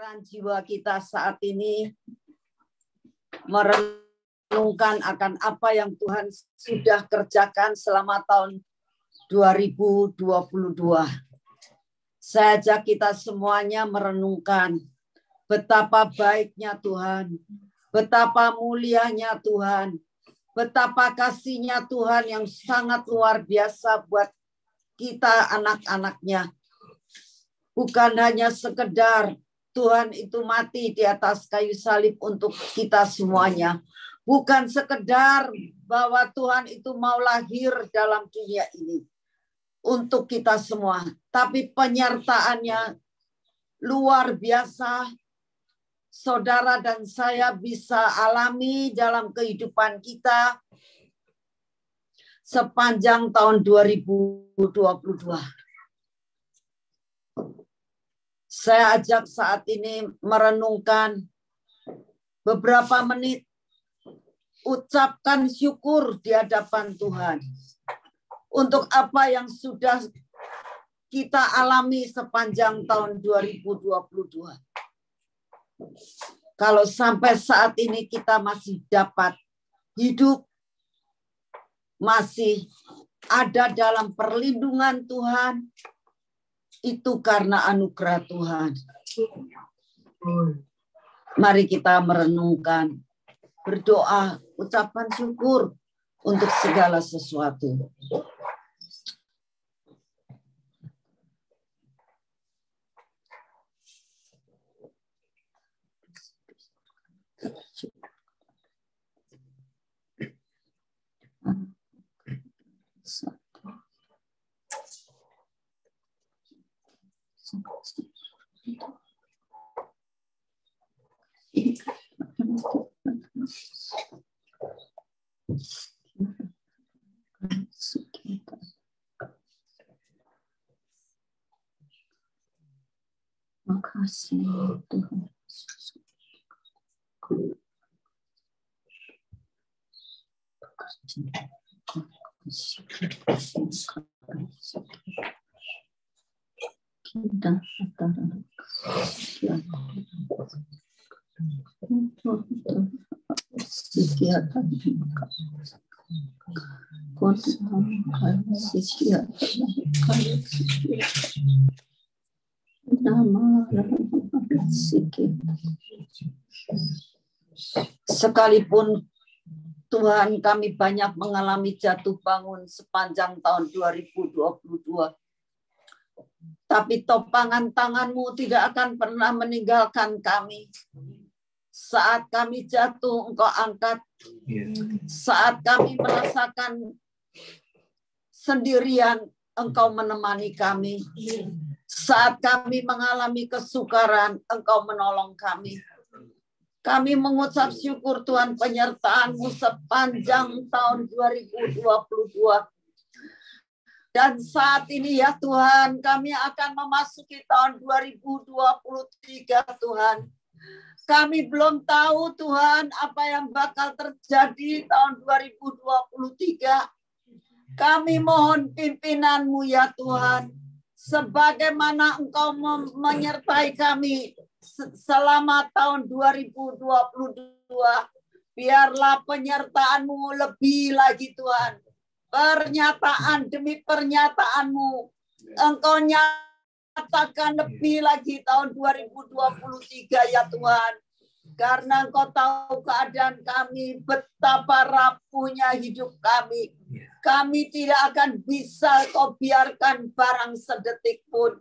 pikiran jiwa kita saat ini merenungkan akan apa yang Tuhan sudah kerjakan selama tahun 2022. Saya ajak kita semuanya merenungkan betapa baiknya Tuhan, betapa mulianya Tuhan, betapa kasihnya Tuhan yang sangat luar biasa buat kita anak-anaknya. Bukan hanya sekedar Tuhan itu mati di atas kayu salib untuk kita semuanya. Bukan sekedar bahwa Tuhan itu mau lahir dalam dunia ini untuk kita semua. Tapi penyertaannya luar biasa. Saudara dan saya bisa alami dalam kehidupan kita sepanjang tahun 2022. Saya ajak saat ini merenungkan beberapa menit, ucapkan syukur di hadapan Tuhan untuk apa yang sudah kita alami sepanjang tahun 2022. Kalau sampai saat ini kita masih dapat hidup, masih ada dalam perlindungan Tuhan, itu karena anugerah Tuhan. Mari kita merenungkan, berdoa, ucapan syukur untuk segala sesuatu. Makasih Tuhan. Sekalipun Tuhan kami banyak mengalami jatuh bangun sepanjang tahun 2022. Tapi topangan tangan-Mu tidak akan pernah meninggalkan kami. Saat kami jatuh, Engkau angkat. Saat kami merasakan sendirian, Engkau menemani kami. Saat kami mengalami kesukaran, Engkau menolong kami. Kami mengucap syukur Tuhan penyertaan-Mu sepanjang tahun 2022. Dan saat ini ya Tuhan, kami akan memasuki tahun 2023 Tuhan. Kami belum tahu Tuhan apa yang bakal terjadi tahun 2023. Kami mohon pimpinan-Mu ya Tuhan. Sebagaimana Engkau menyertai kami selama tahun 2022. Biarlah penyertaan-Mu lebih lagi Tuhan. Pernyataan demi pernyataan-Mu. Engkau nyatakan lebih lagi tahun 2023 ya Tuhan. Karena Engkau tahu keadaan kami, betapa rapuhnya hidup kami. Kami tidak akan bisa Kau biarkan barang sedetik pun.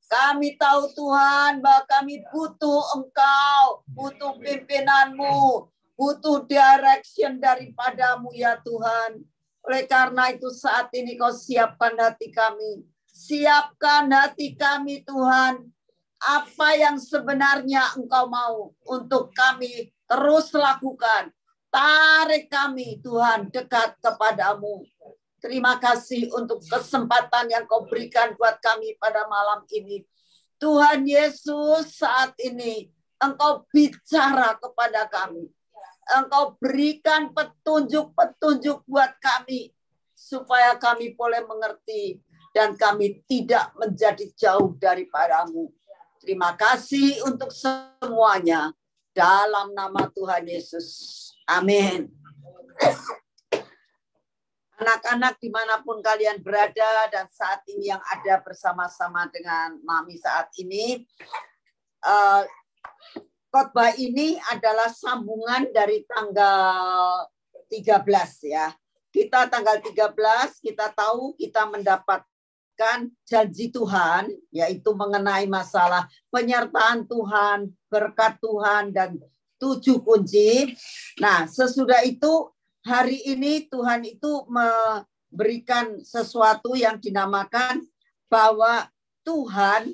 Kami tahu Tuhan bahwa kami butuh Engkau, butuh pimpinan-Mu, butuh direction daripada-Mu ya Tuhan. Oleh karena itu saat ini Kau siapkan hati kami. Siapkan hati kami Tuhan. Apa yang sebenarnya Engkau mau untuk kami terus lakukan. Tarik kami Tuhan dekat kepada-Mu. Terima kasih untuk kesempatan yang Kau berikan buat kami pada malam ini. Tuhan Yesus, saat ini Engkau bicara kepada kami. Engkau berikan petunjuk-petunjuk buat kami. Supaya kami boleh mengerti. Dan kami tidak menjadi jauh daripada-Mu. Terima kasih untuk semuanya. Dalam nama Tuhan Yesus. Amin. Anak-anak dimanapun kalian berada dan saat ini yang ada bersama-sama dengan Mami saat ini. Khotbah ini adalah sambungan dari tanggal 13 ya. Kita tanggal 13, kita tahu kita mendapatkan janji Tuhan, yaitu mengenai masalah penyertaan Tuhan, berkat Tuhan, dan 7 kunci. Nah, sesudah itu hari ini Tuhan itu memberikan sesuatu yang dinamakan bahwa Tuhan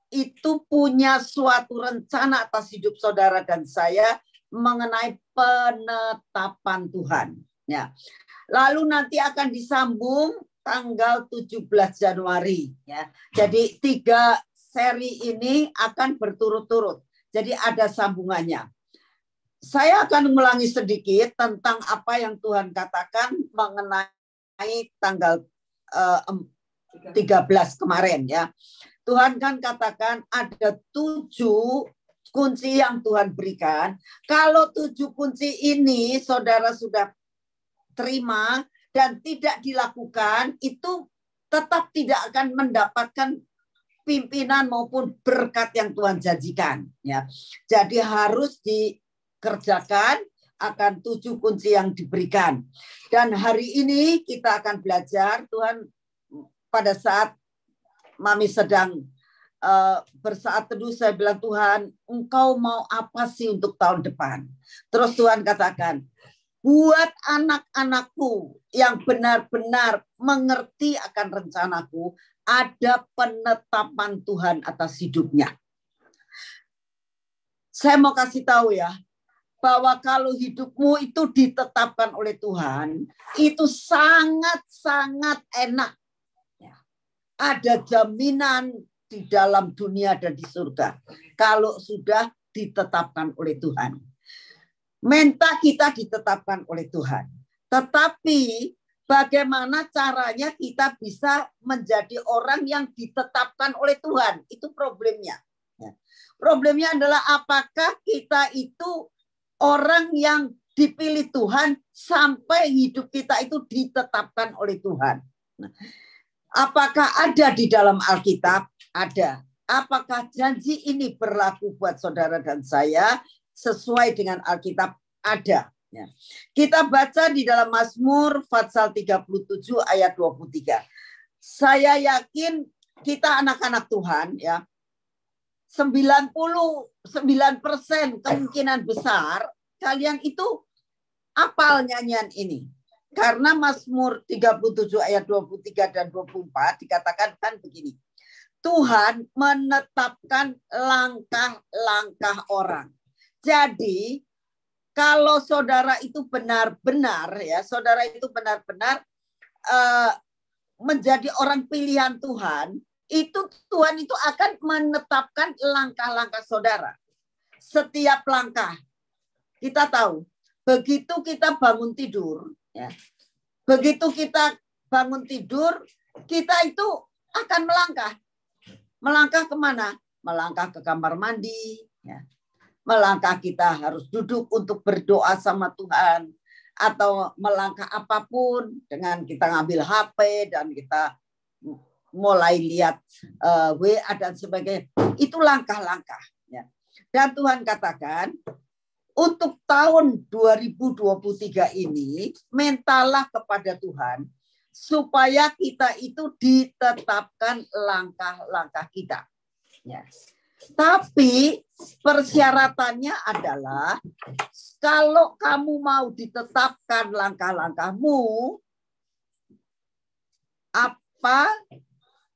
itu punya suatu rencana atas hidup saudara dan saya mengenai penetapan Tuhan. Ya. Lalu nanti akan disambung tanggal 17 Januari. Ya. Jadi 3 seri ini akan berturut-turut. Jadi ada sambungannya. Saya akan mengulangi sedikit tentang apa yang Tuhan katakan mengenai tanggal 13 kemarin ya. Tuhan kan katakan ada 7 kunci yang Tuhan berikan. Kalau 7 kunci ini saudara sudah terima dan tidak dilakukan, itu tetap tidak akan mendapatkan pimpinan maupun berkat yang Tuhan janjikan. Ya. Jadi harus dikerjakan akan 7 kunci yang diberikan. Dan hari ini kita akan belajar, Tuhan pada saat Mami sedang bersaat teduh, saya bilang, Tuhan, Engkau mau apa sih untuk tahun depan? Terus Tuhan katakan, buat anak-anakku yang benar-benar mengerti akan rencanaku, ada penetapan Tuhan atas hidupnya. Saya mau kasih tahu ya, bahwa kalau hidupmu itu ditetapkan oleh Tuhan, itu sangat-sangat enak. Ada jaminan di dalam dunia dan di surga. Kalau sudah ditetapkan oleh Tuhan. Menta kita ditetapkan oleh Tuhan. Tetapi bagaimana caranya kita bisa menjadi orang yang ditetapkan oleh Tuhan? Itu problemnya. Problemnya adalah apakah kita itu orang yang dipilih Tuhan sampai hidup kita itu ditetapkan oleh Tuhan. Apakah ada di dalam Alkitab? Ada. Apakah janji ini berlaku buat saudara dan saya sesuai dengan Alkitab? Ada. Ya. Kita baca di dalam Mazmur pasal 37 ayat 23. Saya yakin kita anak-anak Tuhan ya. 99% kemungkinan besar kalian itu hafal nyanyian ini. Karena Mazmur 37 ayat 23 dan 24 dikatakan kan begini. Tuhan menetapkan langkah-langkah orang. Jadi kalau saudara itu benar-benar ya, saudara itu benar-benar menjadi orang pilihan Tuhan, itu Tuhan itu akan menetapkan langkah-langkah saudara. Setiap langkah. Kita tahu, begitu kita bangun tidur, ya. Begitu kita bangun tidur, kita itu akan melangkah. Melangkah kemana? Melangkah ke kamar mandi. Ya. Melangkah kita harus duduk untuk berdoa sama Tuhan. Atau melangkah apapun dengan kita ngambil HP dan kita mulai lihat WA dan sebagainya. Itu langkah-langkah. Ya. Dan Tuhan katakan, untuk tahun 2023 ini, mintalah kepada Tuhan supaya kita itu ditetapkan langkah-langkah kita. Ya. Tapi persyaratannya adalah kalau kamu mau ditetapkan langkah-langkahmu, apa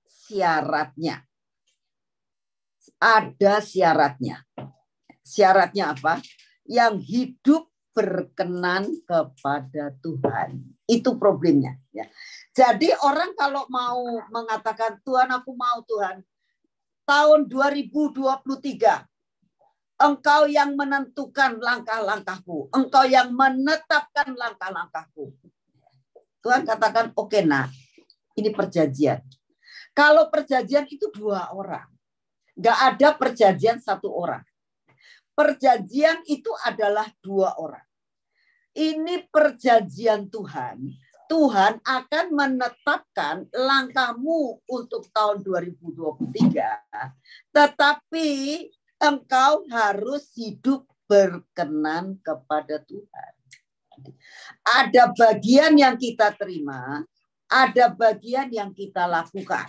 syaratnya? Ada syaratnya. Syaratnya apa? Yang hidup berkenan kepada Tuhan. Itu problemnya. Ya. Jadi orang kalau mau mengatakan, Tuhan aku mau Tuhan, tahun 2023, Engkau yang menentukan langkah-langkahku. Engkau yang menetapkan langkah-langkahku. Tuhan katakan, oke, nah, ini perjanjian. Kalau perjanjian itu 2 orang. Nggak ada perjanjian satu orang. Perjanjian itu adalah dua orang. Ini perjanjian Tuhan. Tuhan akan menetapkan langkahmu untuk tahun 2023. Tetapi engkau harus hidup berkenan kepada Tuhan. Ada bagian yang kita terima, ada bagian yang kita lakukan.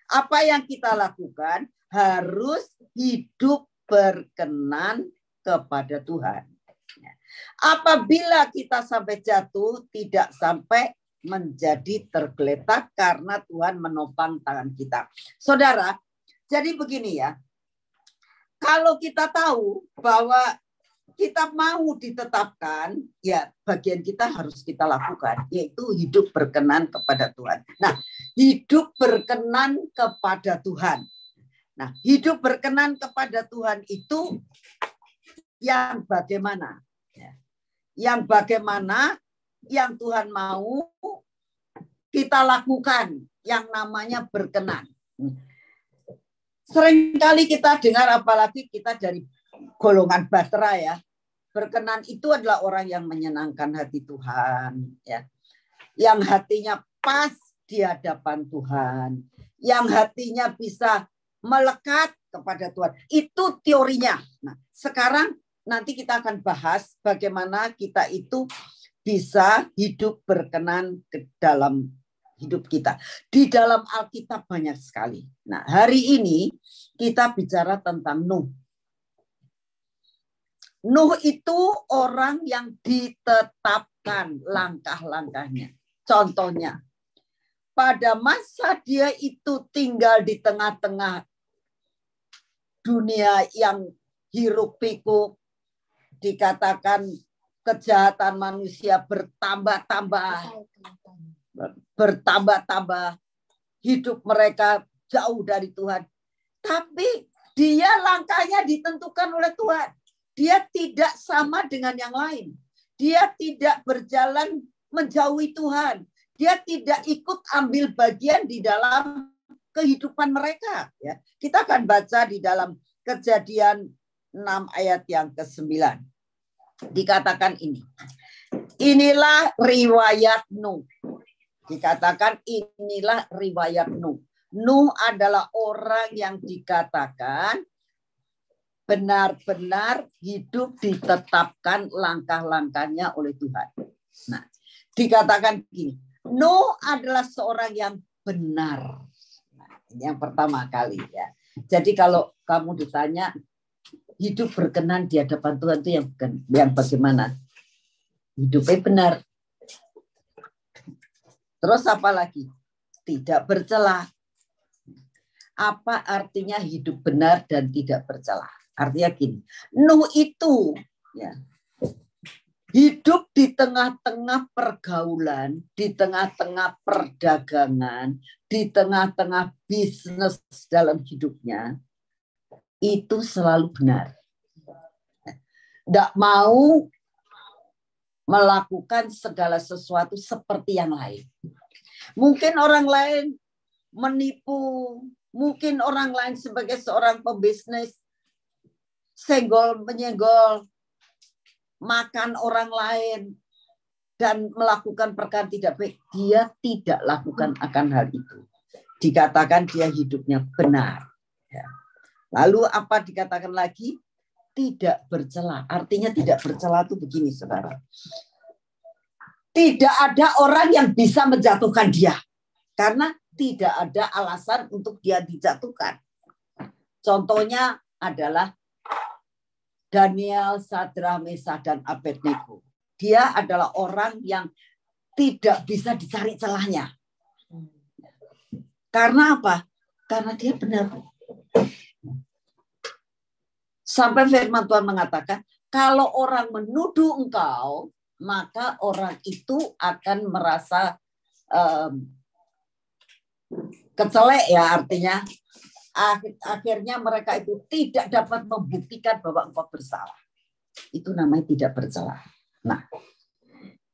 Apa yang kita lakukan? Harus hidup berkenan kepada Tuhan. Apabila kita sampai jatuh, tidak sampai menjadi tergeletak karena Tuhan menopang tangan kita. Saudara, jadi begini ya. Kalau kita tahu bahwa kita mau ditetapkan, ya bagian kita harus kita lakukan, yaitu hidup berkenan kepada Tuhan. Nah, hidup berkenan kepada Tuhan. Nah, hidup berkenan kepada Tuhan itu yang bagaimana? Yang bagaimana yang Tuhan mau kita lakukan, yang namanya berkenan. Seringkali kita dengar, apalagi kita dari golongan Batra ya, berkenan itu adalah orang yang menyenangkan hati Tuhan, ya, yang hatinya pas di hadapan Tuhan, yang hatinya bisa melekat kepada Tuhan. Itu teorinya. Nah, sekarang nanti kita akan bahas bagaimana kita itu bisa hidup berkenan ke dalam hidup kita. Di dalam Alkitab banyak sekali. Nah, hari ini kita bicara tentang Nuh. Nuh itu orang yang ditetapkan langkah-langkahnya. Contohnya, pada masa dia itu tinggal di tengah-tengah dunia yang hiruk pikuk, dikatakan kejahatan manusia bertambah-tambah, hidup mereka jauh dari Tuhan. Tapi dia langkahnya ditentukan oleh Tuhan. Dia tidak sama dengan yang lain. Dia tidak berjalan menjauhi Tuhan. Dia tidak ikut ambil bagian di dalam kehidupan mereka. Ya. Kita akan baca di dalam Kejadian 6 ayat yang ke-9. Dikatakan ini. Inilah riwayat Nuh. Dikatakan inilah riwayat Nuh. Nuh adalah orang yang dikatakan benar-benar hidup ditetapkan langkah-langkahnya oleh Tuhan. Nah, dikatakan gini. Nuh adalah seorang yang benar. Nah, ini yang pertama kali ya. Jadi kalau kamu ditanya hidup berkenan di hadapan Tuhan itu yang bagaimana? Hidupnya benar. Terus apa lagi? Tidak bercela. Apa artinya hidup benar dan tidak bercela? Artinya gini. Nuh itu ya, hidup di tengah-tengah pergaulan, di tengah-tengah perdagangan, di tengah-tengah bisnis dalam hidupnya, itu selalu benar. Tidak mau melakukan segala sesuatu seperti yang lain. Mungkin orang lain menipu, mungkin orang lain sebagai seorang pembisnis, senggol-menyenggol, makan orang lain, dan melakukan perkara tidak baik. Dia tidak lakukan akan hal itu. Dikatakan dia hidupnya benar. Ya. Lalu apa dikatakan lagi? Tidak bercela. Artinya tidak bercela itu begini, saudara. Tidak ada orang yang bisa menjatuhkan dia. Karena tidak ada alasan untuk dia dijatuhkan. Contohnya adalah Daniel, Sadrak, Mesak, dan Abednego. Dia adalah orang yang tidak bisa dicari celahnya. Karena apa? Karena dia benar. Sampai firman Tuhan mengatakan, kalau orang menuduh engkau, maka orang itu akan merasa kecelek ya, artinya akhirnya mereka itu tidak dapat membuktikan bahwa engkau bersalah. Itu namanya tidak bercela. Nah,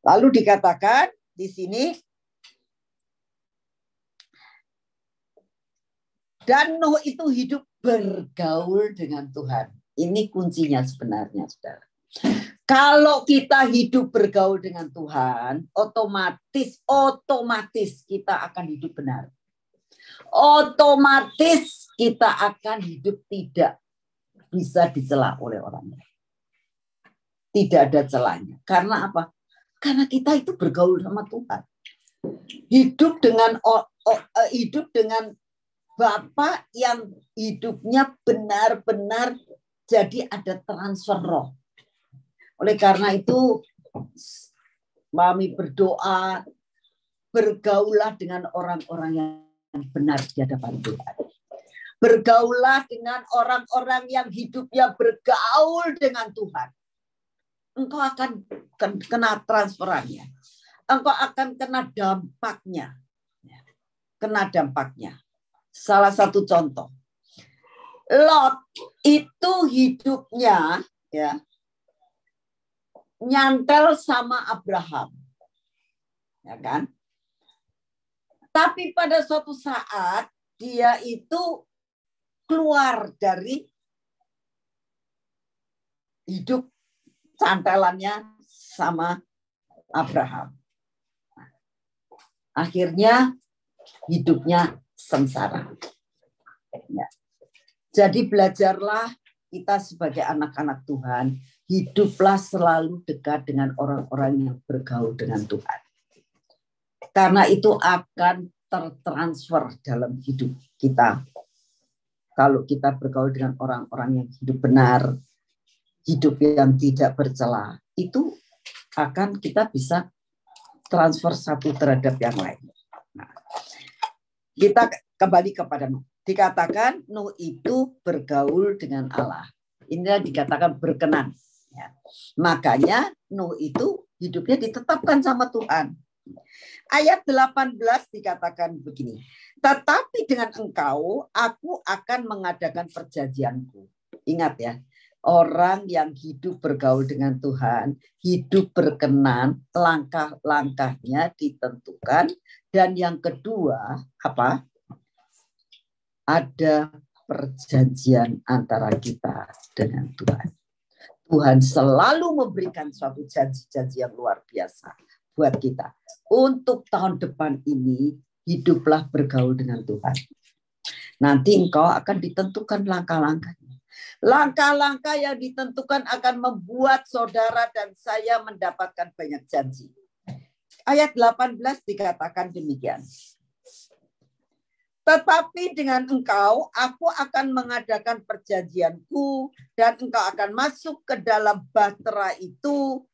lalu dikatakan di sini, dan Nuh itu hidup bergaul dengan Tuhan. Ini kuncinya sebenarnya, saudara. Kalau kita hidup bergaul dengan Tuhan, otomatis kita akan hidup benar. Otomatis kita akan hidup tidak bisa dicela oleh orang lain. Tidak ada celahnya. Karena apa? Karena kita itu bergaul sama Tuhan. Hidup dengan Bapa yang hidupnya benar-benar jadi ada transfer roh. Oleh karena itu, kami berdoa, bergaulah dengan orang-orang yang benar di hadapan Tuhan. Bergaulah dengan orang-orang yang hidupnya bergaul dengan Tuhan. Engkau akan kena transferannya. Engkau akan kena dampaknya. Kena dampaknya. Salah satu contoh. Lot itu hidupnya ya nyantel sama Abraham. Ya kan? Tapi pada suatu saat dia itu keluar dari hidup cantelannya sama Abraham. Akhirnya hidupnya sengsara. Ya. Jadi belajarlah kita sebagai anak-anak Tuhan, hiduplah selalu dekat dengan orang-orang yang bergaul dengan Tuhan. Karena itu akan tertransfer dalam hidup kita. Kalau kita bergaul dengan orang-orang yang hidup benar, hidup yang tidak bercela, itu akan kita bisa transfer satu terhadap yang lain. Nah, kita kembali kepada Nuh. Dikatakan Nuh itu bergaul dengan Allah. Ini dikatakan berkenan. Ya. Makanya Nuh itu hidupnya ditetapkan sama Tuhan. Ayat 18 dikatakan begini. Tetapi dengan engkau, aku akan mengadakan perjanjianku. Ingat ya, orang yang hidup bergaul dengan Tuhan, hidup berkenan, langkah-langkahnya ditentukan. Dan yang kedua, apa? Ada perjanjian antara kita dengan Tuhan. Tuhan selalu memberikan suatu janji-janji yang luar biasa buat kita. Untuk tahun depan ini, hiduplah bergaul dengan Tuhan. Nanti engkau akan ditentukan langkah-langkahnya. Langkah-langkah yang ditentukan akan membuat saudara dan saya mendapatkan banyak janji. Ayat 18 dikatakan demikian. Tetapi dengan engkau, aku akan mengadakan perjanjianku dan engkau akan masuk ke dalam bahtera itu.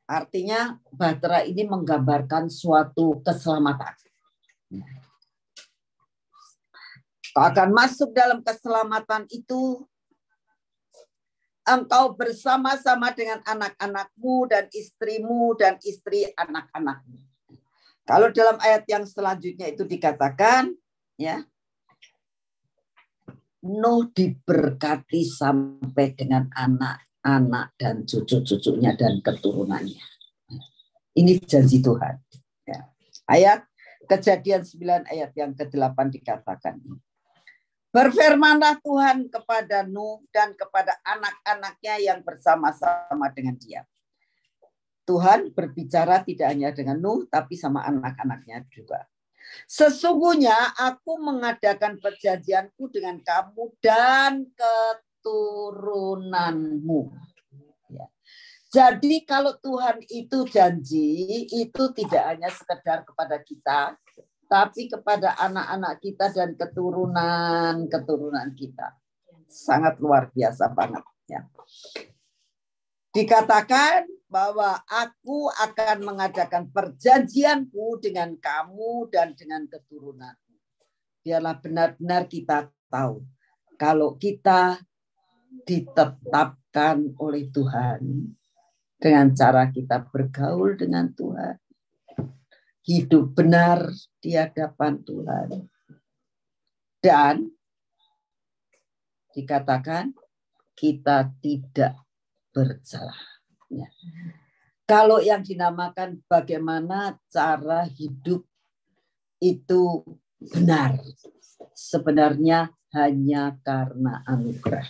Artinya bahtera ini menggambarkan suatu keselamatan. Engkau akan masuk dalam keselamatan itu. Engkau bersama-sama dengan anak-anakmu dan istrimu dan istri anak-anakmu. Kalau dalam ayat yang selanjutnya itu dikatakan, ya, Nuh diberkati sampai dengan anak-anak dan cucu-cucunya dan keturunannya. Ini janji Tuhan. Ya. Ayat Kejadian 9 ayat yang ke-8 dikatakan. Berfirmanlah Tuhan kepada Nuh dan kepada anak-anaknya yang bersama-sama dengan dia. Tuhan berbicara tidak hanya dengan Nuh, tapi sama anak-anaknya juga. Sesungguhnya aku mengadakan perjanjianku dengan kamu dan keturunanmu. Ya. Jadi kalau Tuhan itu janji, itu tidak hanya sekedar kepada kita, tapi kepada anak-anak kita dan keturunan kita. Sangat luar biasa banget. Ya. Dikatakan bahwa aku akan mengadakan perjanjianku dengan kamu dan dengan keturunanmu. Biarlah benar-benar kita tahu kalau kita ditetapkan oleh Tuhan dengan cara kita bergaul dengan Tuhan, hidup benar di hadapan Tuhan, dan dikatakan kita tidak bersalah. Ya. Kalau yang dinamakan bagaimana cara hidup itu benar, sebenarnya hanya karena anugerah.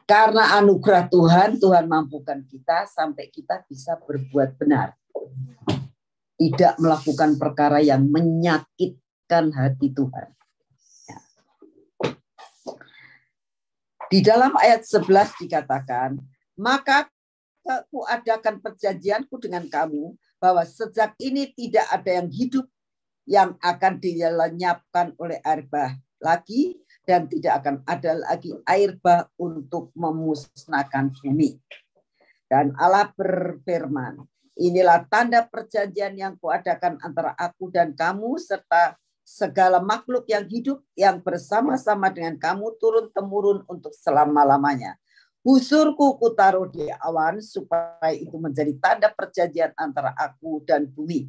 Karena anugerah Tuhan, Tuhan mampukan kita sampai kita bisa berbuat benar. Tidak melakukan perkara yang menyakitkan hati Tuhan. Di dalam ayat 11 dikatakan, maka aku adakan perjanjianku dengan kamu, bahwa sejak ini tidak ada yang hidup yang akan dilenyapkan oleh air bah lagi, dan tidak akan ada lagi air bah untuk memusnahkan bumi. Dan Allah berfirman, inilah tanda perjanjian yang kuadakan antara aku dan kamu, serta segala makhluk yang hidup yang bersama-sama dengan kamu turun-temurun untuk selama-lamanya. Busurku kutaruh di awan, supaya itu menjadi tanda perjanjian antara aku dan bumi.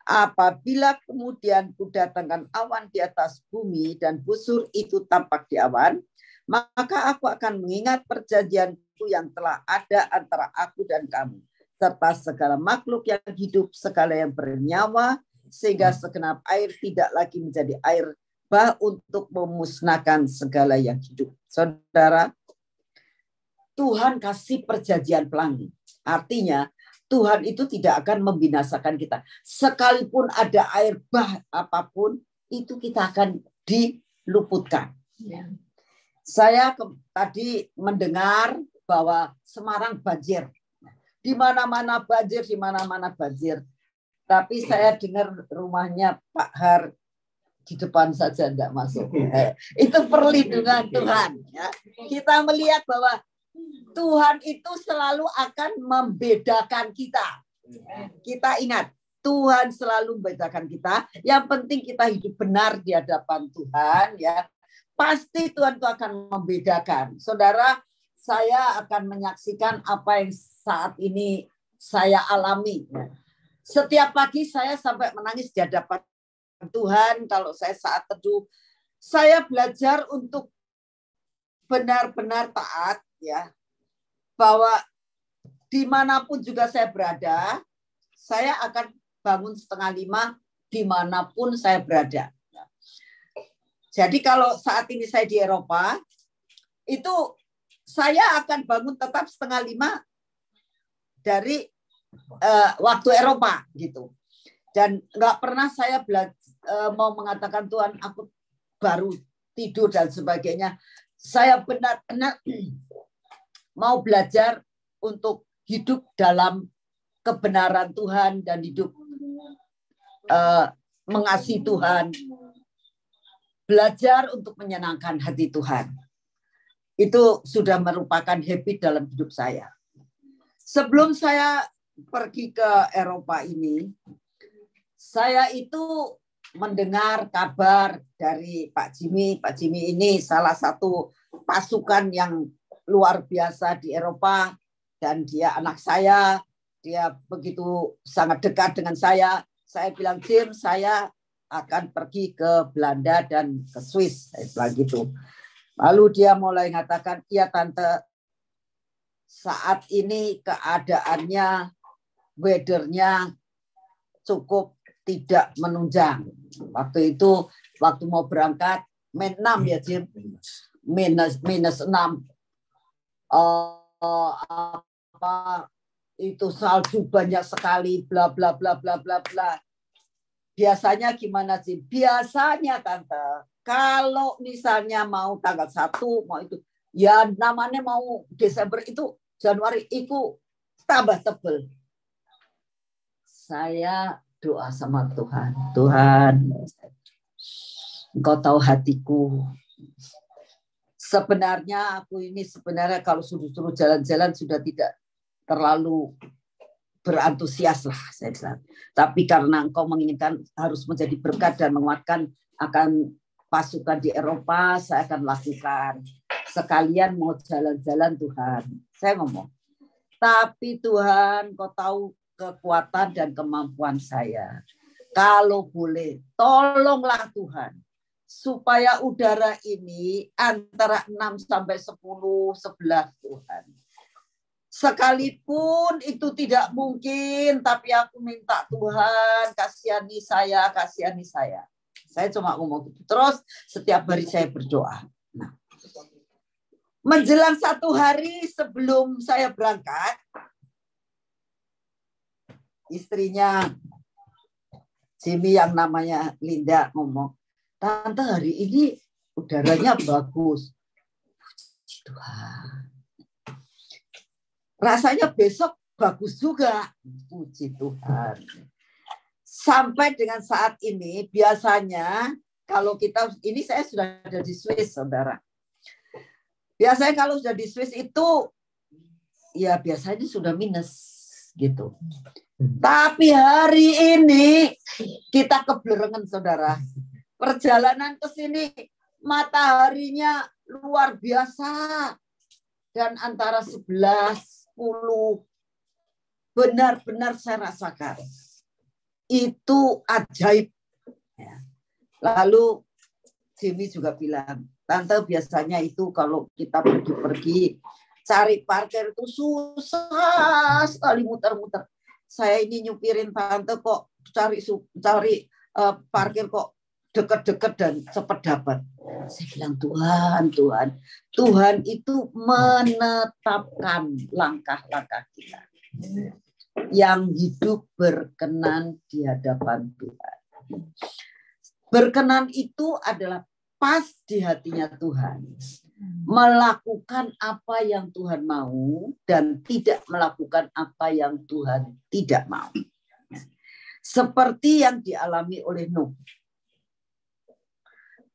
Apabila kemudian kudatangkan awan di atas bumi dan busur itu tampak di awan, maka aku akan mengingat perjanjianku yang telah ada antara aku dan kamu, serta segala makhluk yang hidup, segala yang bernyawa, sehingga segenap air tidak lagi menjadi air bah untuk memusnahkan segala yang hidup. Saudara, Tuhan kasih perjanjian pelangi. Artinya, Tuhan itu tidak akan membinasakan kita. Sekalipun ada air bah apapun, itu kita akan diluputkan. Ya. Saya tadi mendengar bahwa Semarang banjir. Di mana-mana banjir, di mana-mana banjir. Tapi saya dengar rumahnya Pak Har di depan saja enggak masuk. Itu perlindungan Tuhan. Ya. Kita melihat bahwa Tuhan itu selalu akan membedakan kita. Kita ingat, Tuhan selalu membedakan kita. Yang penting kita hidup benar di hadapan Tuhan, ya. Pasti Tuhan itu akan membedakan. Saudara, saya akan menyaksikan apa yang saat ini saya alami. Setiap pagi saya sampai menangis di hadapan Tuhan. Kalau saya saat teduh, saya belajar untuk benar-benar taat, ya. Bahwa dimanapun juga saya berada, saya akan bangun 4:30 dimanapun saya berada. Jadi kalau saat ini saya di Eropa, itu saya akan bangun tetap 4:30 dari waktu Eropa gitu. Dan nggak pernah saya mau mengatakan Tuhan aku baru tidur dan sebagainya. Saya benar-benar mau belajar untuk hidup dalam kebenaran Tuhan dan hidup mengasihi Tuhan. Belajar untuk menyenangkan hati Tuhan. Itu sudah merupakan habit dalam hidup saya. Sebelum saya pergi ke Eropa ini, saya itu mendengar kabar dari Pak Jimmy. Pak Jimmy ini salah satu pasukan yang luar biasa di Eropa, dan dia anak saya, dia begitu sangat dekat dengan saya. Saya bilang, Jim, saya akan pergi ke Belanda dan ke Swiss. Saya bilang gitu. Lalu dia mulai mengatakan, iya tante, saat ini keadaannya, weathernya cukup tidak menunjang. Waktu itu, waktu mau berangkat, -6 ya Jim, -6. Apa itu salju banyak sekali, bla bla bla bla bla bla. Biasanya gimana sih? Biasanya tante, kalau misalnya mau tanggal 1 mau itu, ya namanya mau Desember itu, Januari itu tambah tebel. Saya doa sama Tuhan, Tuhan, Engkau tahu hatiku. Sebenarnya aku ini kalau suruh jalan-jalan sudah tidak terlalu berantusias lah saya bilang. Tapi karena engkau menginginkan harus menjadi berkat dan menguatkan akan pasukan di Eropa, saya akan lakukan. Sekalian mau jalan-jalan Tuhan. Saya ngomong. Tapi Tuhan, Kau tahu kekuatan dan kemampuan saya. Kalau boleh, tolonglah Tuhan. Supaya udara ini antara 6 sampai 10, 11 Tuhan. Sekalipun itu tidak mungkin, tapi aku minta Tuhan, kasihani saya, kasihani saya. Saya cuma ngomong gitu. Terus setiap hari saya berdoa. Nah, menjelang 1 hari sebelum saya berangkat, istrinya Jimmy yang namanya Linda ngomong, "Tante, hari ini udaranya bagus." Puji Tuhan. Rasanya besok bagus juga. Puji Tuhan. Sampai dengan saat ini, biasanya kalau kita, ini saya sudah ada di Swiss, saudara. Biasanya kalau sudah di Swiss itu, ya biasanya sudah minus gitu. Tapi hari ini kita keblerengan, saudara. Perjalanan ke sini, mataharinya luar biasa. Dan antara 11, 10, benar-benar saya rasakan. Itu ajaib. Lalu Jimmy juga bilang, "Tante, biasanya itu kalau kita pergi-pergi cari parkir itu susah sekali, muter-muter. Saya ini nyupirin Tante kok cari parkir kok deket-deket dan cepat dapat." Saya bilang, Tuhan itu menetapkan langkah-langkah kita yang hidup berkenan di hadapan Tuhan. Berkenan itu adalah pas di hatinya Tuhan. Melakukan apa yang Tuhan mau dan tidak melakukan apa yang Tuhan tidak mau. Seperti yang dialami oleh Nuh.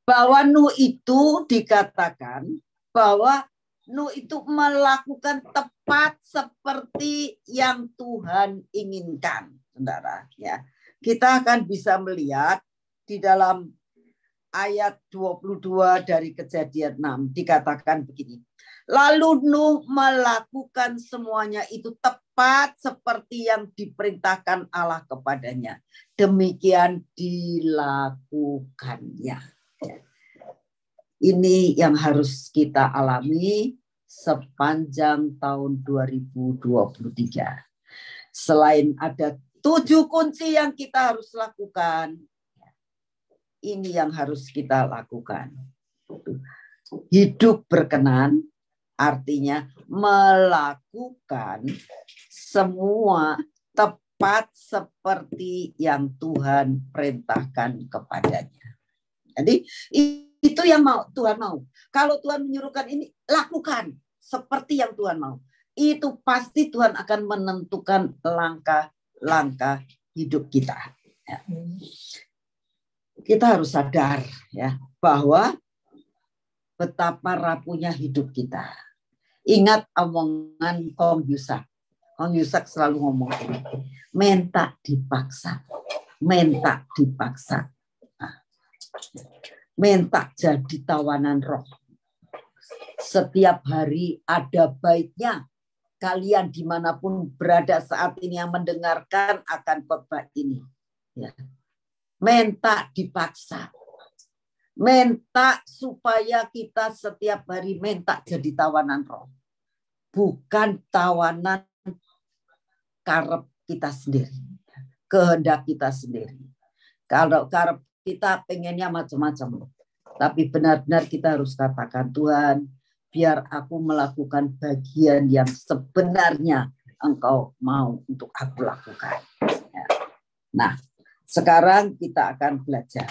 Bahwa Nuh itu dikatakan bahwa Nuh itu melakukan tepat seperti yang Tuhan inginkan, saudara. Ya, kita akan bisa melihat di dalam ayat 22 dari Kejadian 6 dikatakan begini. Lalu Nuh melakukan semuanya itu tepat seperti yang diperintahkan Allah kepadanya. Demikian dilakukannya. Ini yang harus kita alami sepanjang tahun 2023. Selain ada 7 kunci yang kita harus lakukan, ini yang harus kita lakukan. Hidup berkenan artinya melakukan semua tepat seperti yang Tuhan perintahkan kepadanya. Jadi itu yang Tuhan mau. Kalau Tuhan menyuruhkan ini, lakukan seperti yang Tuhan mau. Itu pasti Tuhan akan menentukan langkah-langkah hidup kita. Ya. Kita harus sadar ya bahwa betapa rapuhnya hidup kita. Ingat omongan Kong Yusak. Kong Yusak selalu ngomong ini, minta dipaksa, minta dipaksa. Minta jadi tawanan roh. Setiap hari ada baiknya kalian dimanapun berada saat ini yang mendengarkan akan khotbah ini. Ya. Minta dipaksa. Minta supaya kita setiap hari minta jadi tawanan roh. Bukan tawanan karep kita sendiri. Kehendak kita sendiri. Kalau karep kita pengennya macam-macam. Tapi benar-benar kita harus katakan, Tuhan, biar aku melakukan bagian yang sebenarnya Engkau mau untuk aku lakukan. Nah, sekarang kita akan belajar.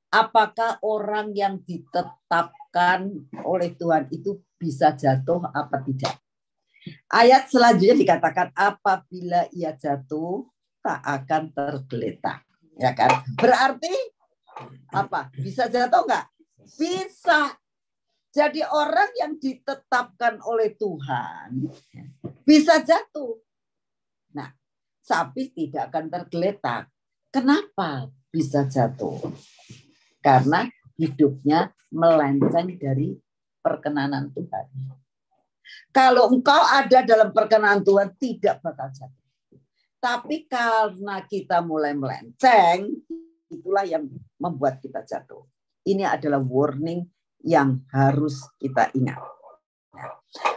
Apakah orang yang ditetapkan oleh Tuhan itu bisa jatuh apa tidak? Ayat selanjutnya dikatakan, apabila ia jatuh, tak akan tergeletak. Ya kan? Berarti apa? Bisa jatuh enggak? Bisa. Jadi orang yang ditetapkan oleh Tuhan bisa jatuh. Nah, tapi tidak akan tergeletak. Kenapa bisa jatuh? Karena hidupnya melenceng dari perkenanan Tuhan. Kalau engkau ada dalam perkenanan Tuhan, tidak bakal jatuh. Tapi karena kita mulai melenceng, itulah yang membuat kita jatuh. Ini adalah warning yang harus kita ingat.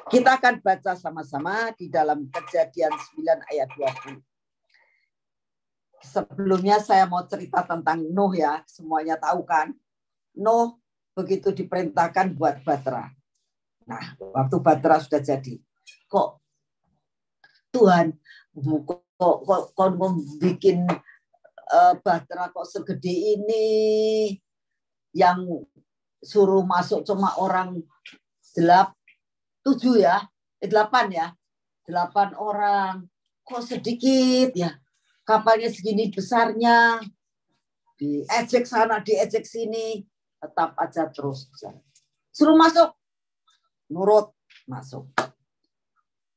Kita akan baca sama-sama di dalam Kejadian 9 ayat 20. Sebelumnya saya mau cerita tentang Nuh ya, semuanya tahu kan. Nuh begitu diperintahkan buat Batra. Nah, waktu Batra sudah jadi, kok Tuhan kok bikin Batra kok segede ini, yang suruh masuk cuma orang 8 orang, kok sedikit ya. Kapalnya segini besarnya, diejek sana, diejek sini, tetap aja terus. Suruh masuk, nurut masuk.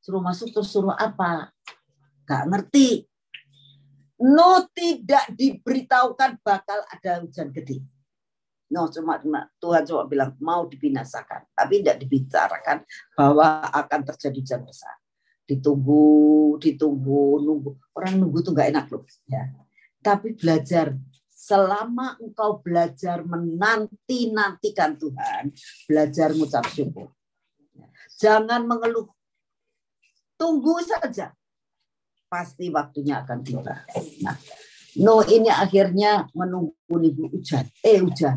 Suruh masuk terus suruh apa? Gak ngerti. Nuh tidak diberitahukan bakal ada hujan gede. Cuma Tuhan cuma bilang mau dibinasakan, tapi tidak dibicarakan bahwa akan terjadi hujan besar. Ditunggu, nunggu. Orang nunggu tuh nggak enak loh. Ya. Tapi belajar, selama engkau belajar menanti-nantikan Tuhan, belajar mengucap syukur. Jangan mengeluh. Tunggu saja. Pasti waktunya akan tiba. Nah, Nuh ini akhirnya menunggu hujan. Hujan.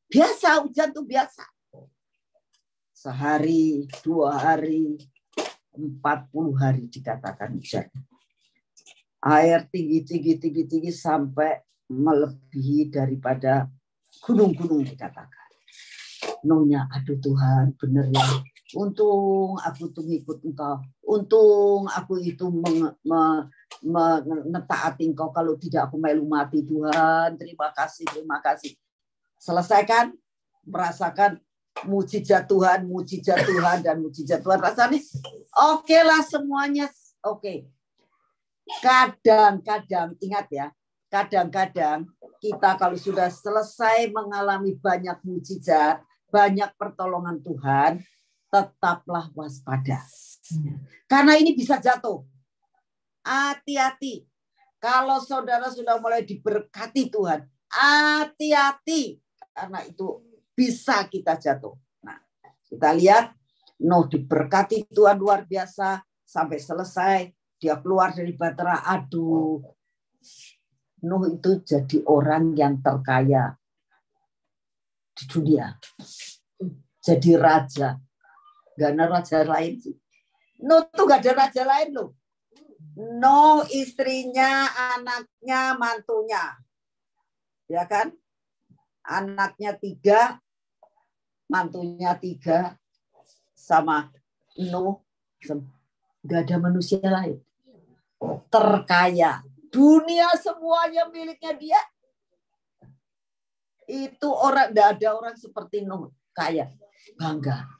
Biasa, hujan tuh biasa. Sehari, 2 hari, 40 hari dikatakan hujan. Air tinggi sampai melebihi daripada gunung-gunung dikatakan. Nuhnya, aduh Tuhan, bener ya. Untung aku tuh ngikut engkau. Untung aku itu mentaati engkau. Kalau tidak aku melu mati Tuhan. Terima kasih. Selesaikan, merasakan mujizat Tuhan, dan mujizat Tuhan rasanya oke lah semuanya oke. Kadang-kadang ingat ya, kadang-kadang kita kalau sudah selesai mengalami banyak mujizat, banyak pertolongan Tuhan, tetaplah waspada. Karena ini bisa jatuh. Hati-hati. Kalau saudara sudah mulai diberkati Tuhan, hati-hati. Karena itu bisa kita jatuh. Nah, kita lihat Nuh diberkati Tuhan luar biasa sampai selesai. Dia keluar dari Batra. Aduh, Nuh itu jadi orang yang terkaya di dunia. Jadi raja. Gak ada raja lain sih. Nuh tuh gak ada raja lain loh. Nuh istrinya, anaknya, mantunya. Ya kan? Anaknya 3, mantunya 3, sama Nuh, nggak ada manusia lain. Terkaya. Dunia semuanya miliknya dia. Itu orang, nggak ada orang seperti Nuh. Kaya. Bangga.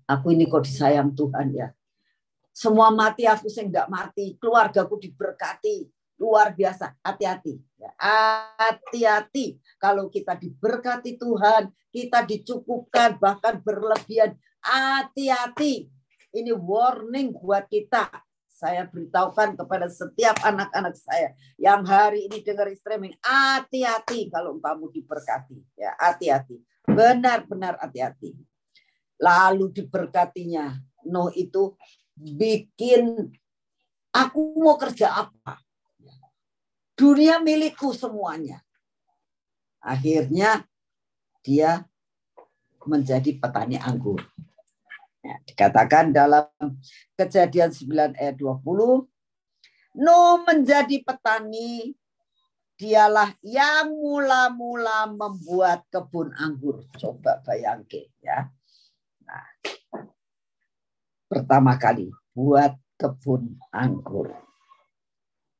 Aku ini kok disayang Tuhan ya. Semua mati, aku sih nggak mati. Keluargaku diberkati. Luar biasa, hati-hati. Hati-hati. Kalau kita diberkati Tuhan, kita dicukupkan, bahkan berlebihan. Hati-hati. Ini warning buat kita. Saya beritahukan kepada setiap anak-anak saya yang hari ini dengar streaming. Hati-hati kalau kamu diberkati. Ya, hati-hati. Benar-benar hati-hati. Lalu diberkatinya. Nuh itu bikin, aku mau kerja apa? Dunia milikku semuanya. Akhirnya dia menjadi petani anggur. Ya, dikatakan dalam Kejadian 9 ayat 20, Nuh menjadi petani, dialah yang mula-mula membuat kebun anggur. Coba bayangke ya. Nah, pertama kali buat kebun anggur.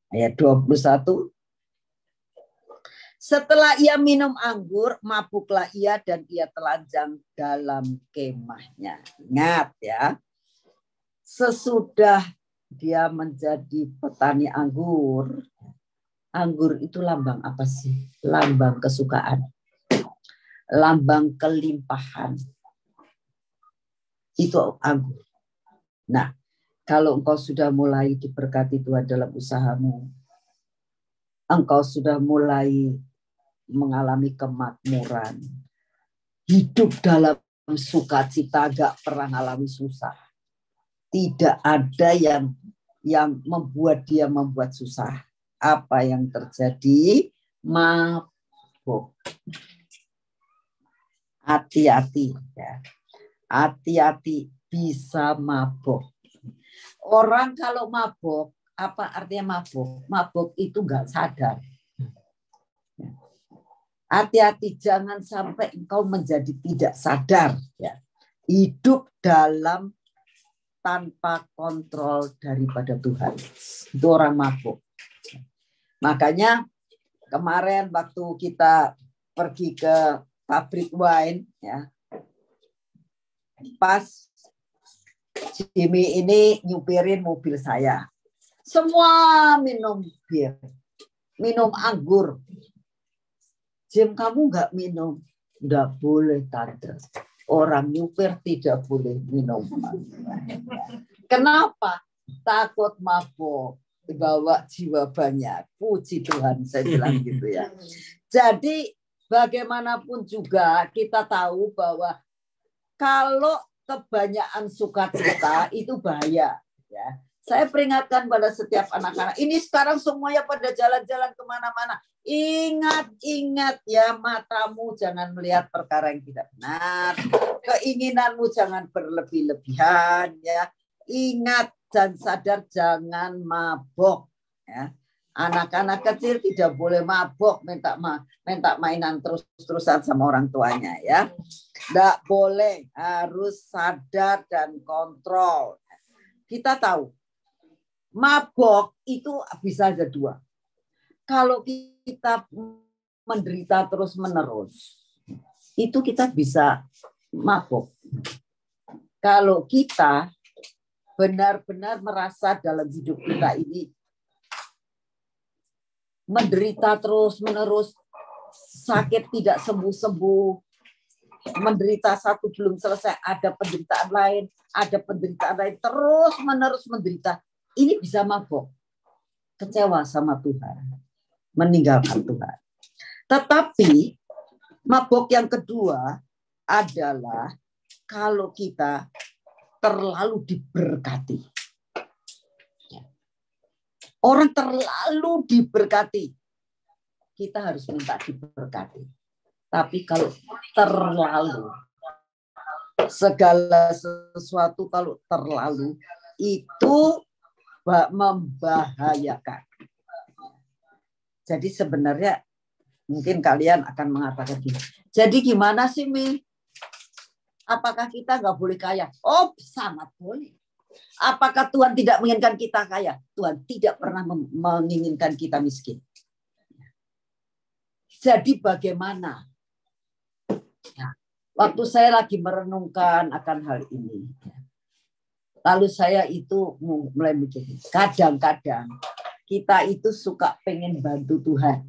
Ayat 21. Setelah ia minum anggur, mabuklah ia dan ia telanjang dalam kemahnya. Ingat ya. Sesudah dia menjadi petani anggur. Anggur itu lambang apa sih? Lambang kesukaan. Lambang kelimpahan. Itu anggur. Nah, kalau engkau sudah mulai diberkati Tuhan dalam usahamu, engkau sudah mulai mengalami kemakmuran, hidup dalam sukacita, gak pernah mengalami susah. Tidak ada yang membuat dia membuat susah. Apa yang terjadi? Mabuk. Hati-hati ya. Hati-hati bisa mabuk. Orang kalau mabuk, apa artinya mabuk? Mabuk itu nggak sadar. Hati-hati jangan sampai engkau menjadi tidak sadar ya. Hidup dalam tanpa kontrol daripada Tuhan. Itu orang mabuk. Makanya kemarin waktu kita pergi ke pabrik wine ya. Pas Jimmy ini nyupirin mobil saya. Semua minum bir, minum anggur. Jim, kamu nggak minum? Nggak boleh, Tante. Orang nyupir tidak boleh minum. Kenapa? Takut mabuk, bawa jiwa banyak. Puji Tuhan, saya bilang gitu ya. Jadi bagaimanapun juga kita tahu bahwa kalau kebanyakan sukacita itu bahaya. Ya. Saya peringatkan pada setiap anak-anak. Ini sekarang semuanya pada jalan-jalan kemana-mana. Ingat ya, matamu jangan melihat perkara yang tidak benar. Keinginanmu jangan berlebih-lebihan. Ya. Ingat dan sadar jangan mabok. Ya. Anak-anak kecil tidak boleh mabok, minta mainan terus-terusan sama orang tuanya. Ya. Tidak boleh, harus sadar dan kontrol. Kita tahu. Mabok itu bisa ada dua. Kalau kita menderita terus-menerus, itu kita bisa mabok. Kalau kita benar-benar merasa dalam hidup kita ini menderita terus-menerus, sakit tidak sembuh-sembuh, menderita satu belum selesai, ada penderitaan lain, terus-menerus menderita. Ini bisa mabok, kecewa sama Tuhan, meninggalkan Tuhan. Tetapi mabok yang kedua adalah kalau kita terlalu diberkati. Orang terlalu diberkati, kita harus minta diberkati. Tapi kalau terlalu, segala sesuatu kalau terlalu, itu membahayakan. Jadi sebenarnya mungkin kalian akan mengatakan gini. Jadi gimana sih, Mi? Apakah kita nggak boleh kaya? Oh, sangat boleh. Apakah Tuhan tidak menginginkan kita kaya? Tuhan tidak pernah menginginkan kita miskin. Jadi bagaimana? Ya, waktu saya lagi merenungkan akan hal ini, lalu saya itu mulai mikir, kadang-kadang kita itu suka pengen bantu Tuhan.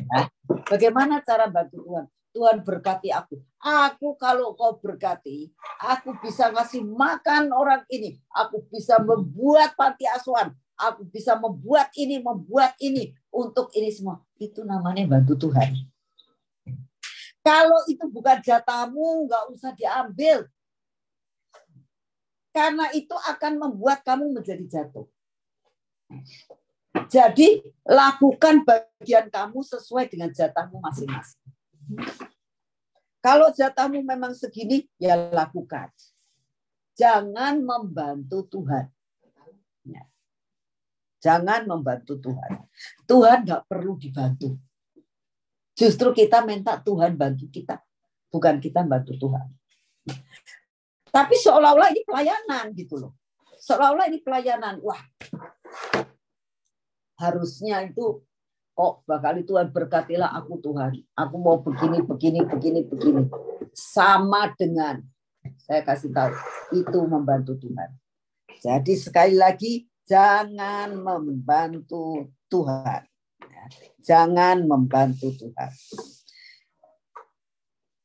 Ya, bagaimana cara bantu Tuhan? Tuhan berkati aku. Aku kalau kau berkati, aku bisa ngasih makan orang ini. Aku bisa membuat panti asuhan. Aku bisa membuat ini untuk ini semua. Itu namanya bantu Tuhan. Kalau itu bukan jatahmu, nggak usah diambil. Karena itu akan membuat kamu menjadi jatuh. Jadi lakukan bagian kamu sesuai dengan jatahmu masing-masing. Kalau jatahmu memang segini, ya lakukan. Jangan membantu Tuhan. Jangan membantu Tuhan. Tuhan nggak perlu dibantu. Justru kita minta Tuhan bantu kita. Bukan kita bantu Tuhan. Tapi seolah-olah ini pelayanan gitu loh. Seolah-olah ini pelayanan. Wah, harusnya itu kok bakal Tuhan berkatilah aku Tuhan. Aku mau begini. Sama dengan, saya kasih tahu, itu membantu Tuhan. Jadi sekali lagi, jangan membantu Tuhan. Jangan membantu Tuhan.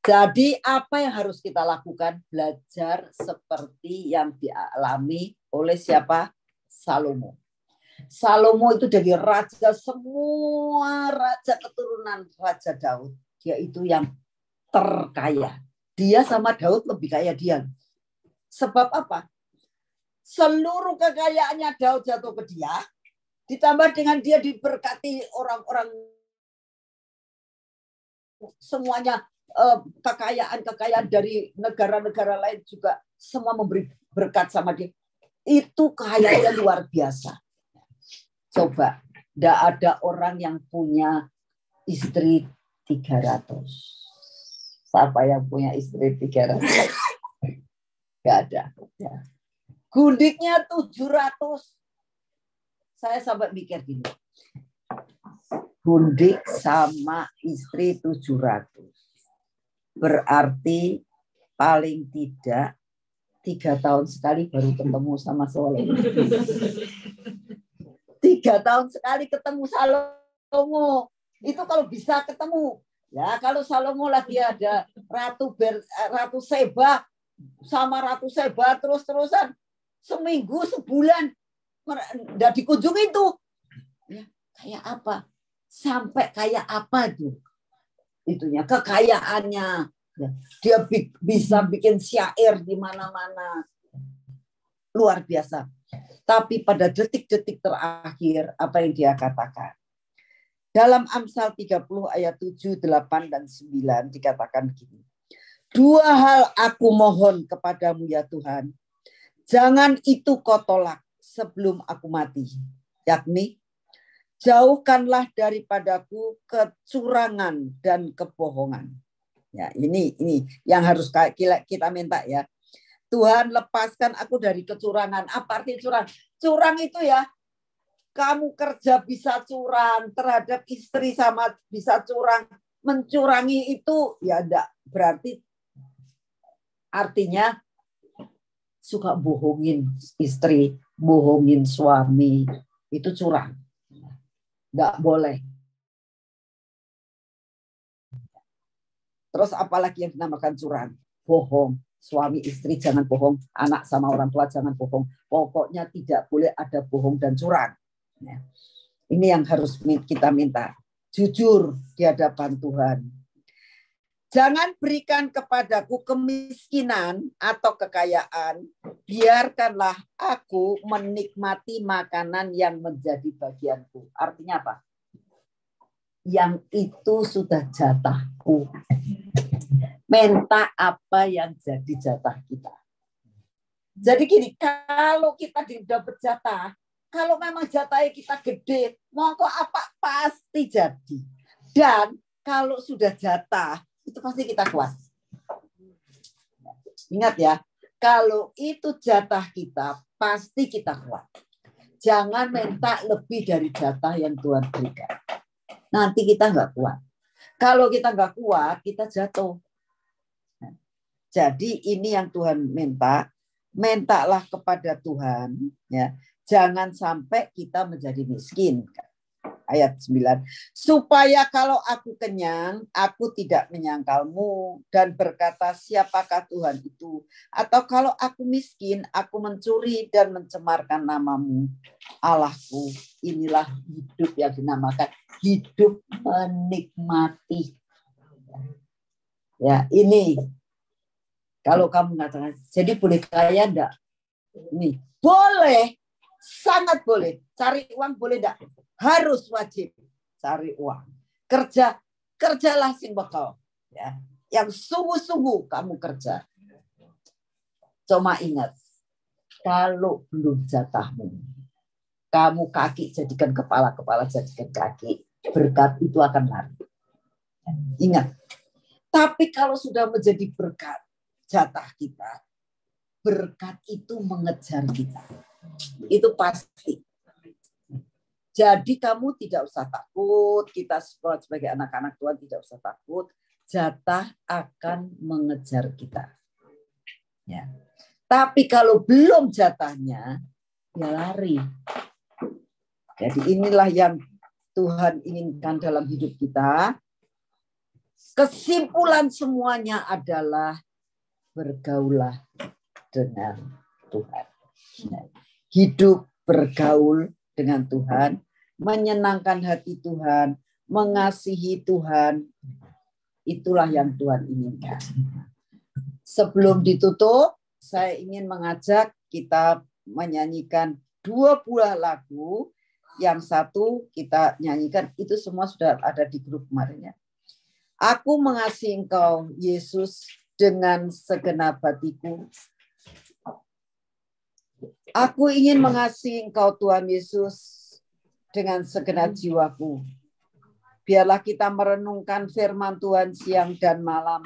Jadi apa yang harus kita lakukan? Belajar seperti yang dialami oleh siapa? Salomo. Salomo itu dari raja, semua raja keturunan Raja Daud. Dia itu yang terkaya. Dia sama Daud lebih kaya dia. Sebab apa? Seluruh kekayaannya Daud jatuh ke dia. Ditambah dengan dia diberkati orang-orang semuanya, kekayaan dari negara-negara lain juga semua memberi berkat sama dia. Itu kayaannya luar biasa. Coba, tidak ada orang yang punya istri 300. Siapa yang punya istri 300? Gak ada. Ya. Gundiknya 700. Saya sampai mikir gini. Gundik sama istri 700. Berarti paling tidak 3 tahun sekali baru ketemu sama Salomo. 3 tahun sekali ketemu Salomo. Itu kalau bisa ketemu. Ya, kalau Salomo lagi ada Ratu Seba sama Ratu Seba terus-terusan seminggu, sebulan enggak dikunjungi itu. Ya, kayak apa? Sampai kayak apa tuh? Itunya kekayaannya. Dia bisa bikin syair di mana-mana. Luar biasa. Tapi pada detik-detik terakhir, apa yang dia katakan? Dalam Amsal 30 ayat 7, 8, dan 9 dikatakan begini. 2 hal aku mohon kepadamu ya Tuhan. Jangan itu kau tolak sebelum aku mati. Yakni, jauhkanlah daripadaku kecurangan dan kebohongan. Ya, ini yang harus kita minta ya. Tuhan, lepaskan aku dari kecurangan. Apa arti curang? Curang itu ya, kamu kerja bisa curang, terhadap istri sama bisa curang. Mencurangi itu ya enggak berarti artinya suka bohongin istri, bohongin suami. Itu curang. Enggak boleh. Terus apalagi yang dinamakan curang? Bohong. Suami istri jangan bohong, anak sama orang tua jangan bohong. Pokoknya tidak boleh ada bohong dan curang. Ya. Ini yang harus kita minta. Jujur di hadapan Tuhan. Jangan berikan kepadaku kemiskinan atau kekayaan. Biarkanlah aku menikmati makanan yang menjadi bagianku. Artinya apa? Yang itu sudah jatahku. Minta apa yang jadi jatah kita. Jadi gini, kalau kita dapat jatah, kalau memang jatahnya kita gede, mau kok apa pasti jadi. Dan kalau sudah jatah, itu pasti kita kuat. Ingat ya, kalau itu jatah kita, pasti kita kuat. Jangan minta lebih dari jatah yang Tuhan berikan. Nanti kita nggak kuat. Kalau kita nggak kuat, kita jatuh. Jadi ini yang Tuhan minta, mintalah kepada Tuhan, ya. Jangan sampai kita menjadi miskin. Ayat 9. Supaya kalau aku kenyang, aku tidak menyangkalmu dan berkata siapakah Tuhan itu. Atau kalau aku miskin, aku mencuri dan mencemarkan namamu. Allahku, inilah hidup yang dinamakan hidup menikmati. Ya, ini. Kalau kamu mengatakan, jadi boleh kaya enggak? Ini boleh, sangat boleh. Cari uang boleh enggak? Harus wajib cari uang. Kerjalah sing bakal. Ya. Yang sungguh-sungguh kamu kerja. Cuma ingat, kalau belum jatahmu, kamu kaki jadikan kepala, kepala jadikan kaki, berkat itu akan lari. Ingat. Tapi kalau sudah menjadi berkat, jatah kita, berkat itu mengejar kita. Itu pasti. Jadi kamu tidak usah takut, kita sebagai anak-anak Tuhan tidak usah takut, jatah akan mengejar kita. Ya. Tapi kalau belum jatahnya, ya lari. Jadi inilah yang Tuhan inginkan dalam hidup kita. Kesimpulan semuanya adalah bergaulah dengan Tuhan. Hidup bergaul dengan Tuhan, menyenangkan hati Tuhan, mengasihi Tuhan. Itulah yang Tuhan inginkan. Sebelum ditutup, saya ingin mengajak kita menyanyikan 2 buah lagu yang satu kita nyanyikan, itu semua sudah ada di grup kemarin ya. Aku mengasihi Engkau, Yesus, dengan segenap hatiku. Aku ingin mengasihi Engkau, Tuhan Yesus, dengan segenap jiwaku. Biarlah kita merenungkan firman Tuhan siang dan malam,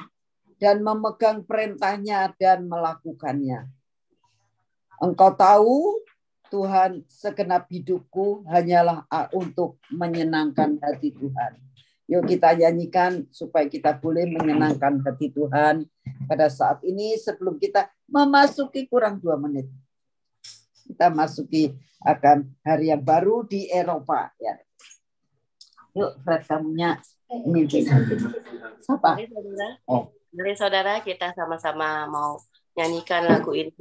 dan memegang perintahnya dan melakukannya. Engkau tahu, Tuhan, segenap hidupku hanyalah untuk menyenangkan hati Tuhan. Yuk kita nyanyikan supaya kita boleh menyenangkan hati Tuhan pada saat ini sebelum kita memasuki kurang 2 menit. Kita masuki akan hari yang baru di Eropa. Ya. Yuk, Fred, kamunya mimpi. Siapa? Mari saudara, kita sama-sama mau nyanyikan lagu ini.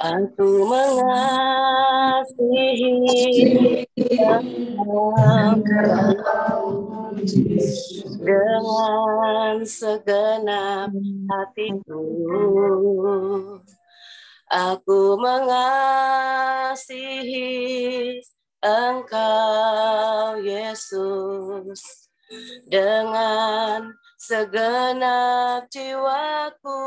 Aku mengasihi dengan segenap hatiku. Aku mengasihi Engkau, Yesus, dengan segenap jiwaku.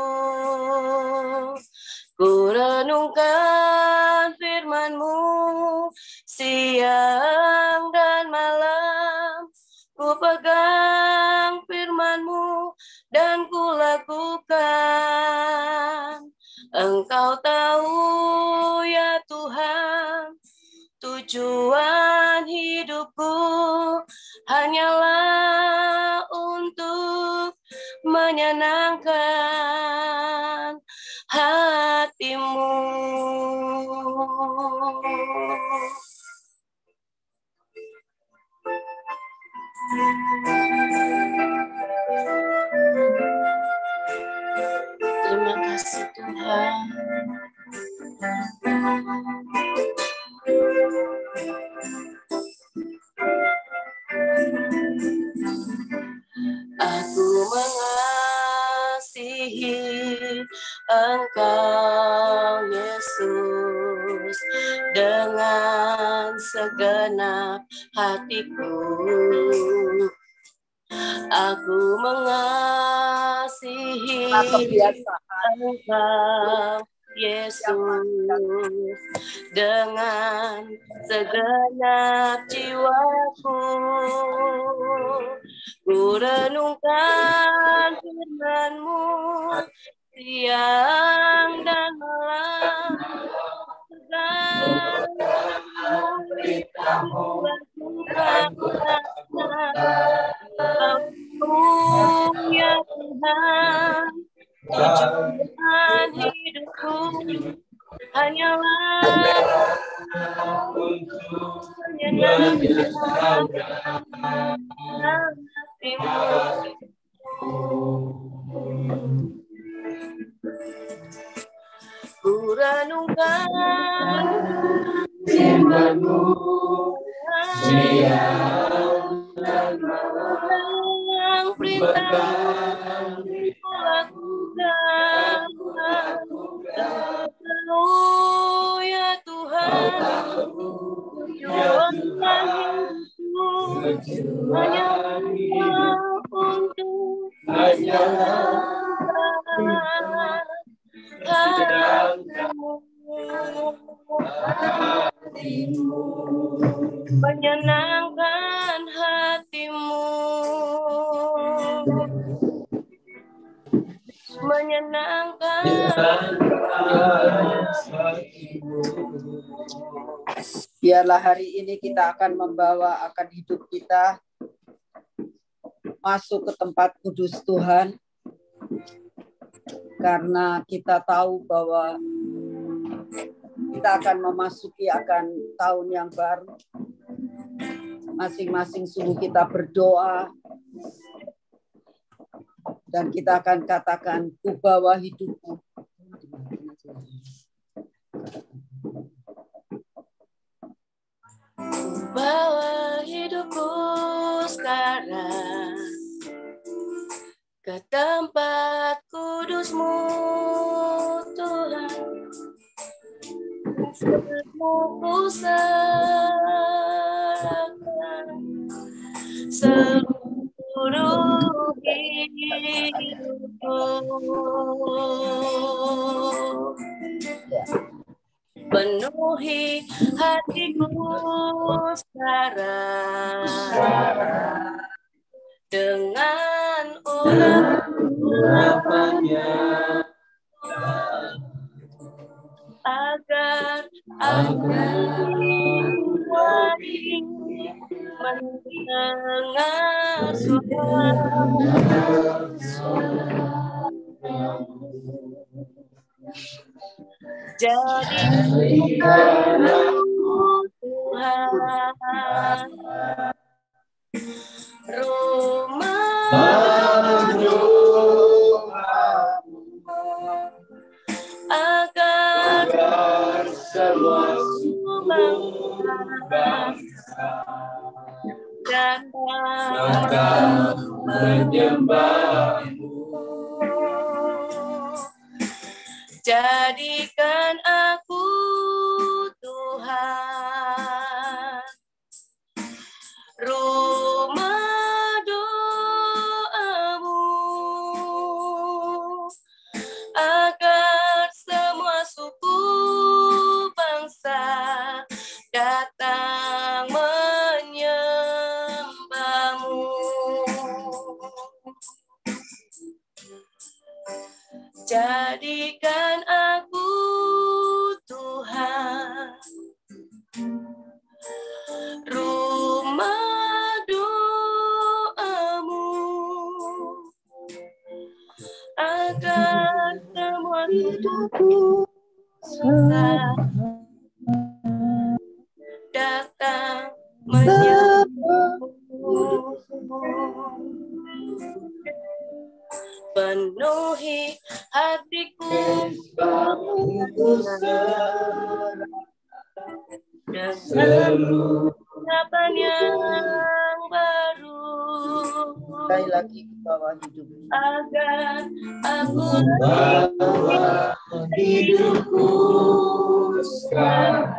Ku renungkan firman-Mu siang dan malam. Ku pegang firman-Mu dan ku lakukan. Engkau tahu ya Tuhan, tujuan hidupku hanyalah untuk menyenangkan hati-Mu. Terima kasih Tuhan. Aku mengasihi Engkau, Yesus, dengan segenap hatiku. Aku mengasihi Engkau, Yesus, dengan segenap jiwaku. Ku renungkan firman-Mu siang dan malam. Ya Tuhan, tujuan hidupku hanyalah untuk menyenangkan hati-Mu. Ku renungkan firman-Mu siang dan malam, perintah ku lakukan. Tahu ya Tuhan, tujuan hidupku hanyalah untuk menyenangkan hati-Mu, menyenangkan hati-Mu, menyenangkan hati-Mu. Biarlah hari ini kita akan membawa akan hidup kita masuk ke tempat kudus Tuhan. Karena kita tahu bahwa kita akan memasuki akan tahun yang baru. Masing-masing suruh kita berdoa. Dan kita akan katakan, ku bawa hidupku. Bawa hidup aku sekarang ke tempat kudus-Mu, Tuhan. Ku serahkan seluruh hidupku, penuhi hatiku sekarang dengan urapannya, agar lebih mendengar suara jadikan aku Tuhan rumah agar semua bangsa datang menyembah-Mu. Jadikan aku Tuhan rumah doa-Mu, agar semua suku bangsa datang menyembah-Mu. Jadikan aku Tuhan rumah doa-Mu, agar semua suku datang menyembah-Mu. Penuhi hatiku dengan harapan yang baru, Sekali lagi ke bawah hidup, agar aku bawa hidupku sekarang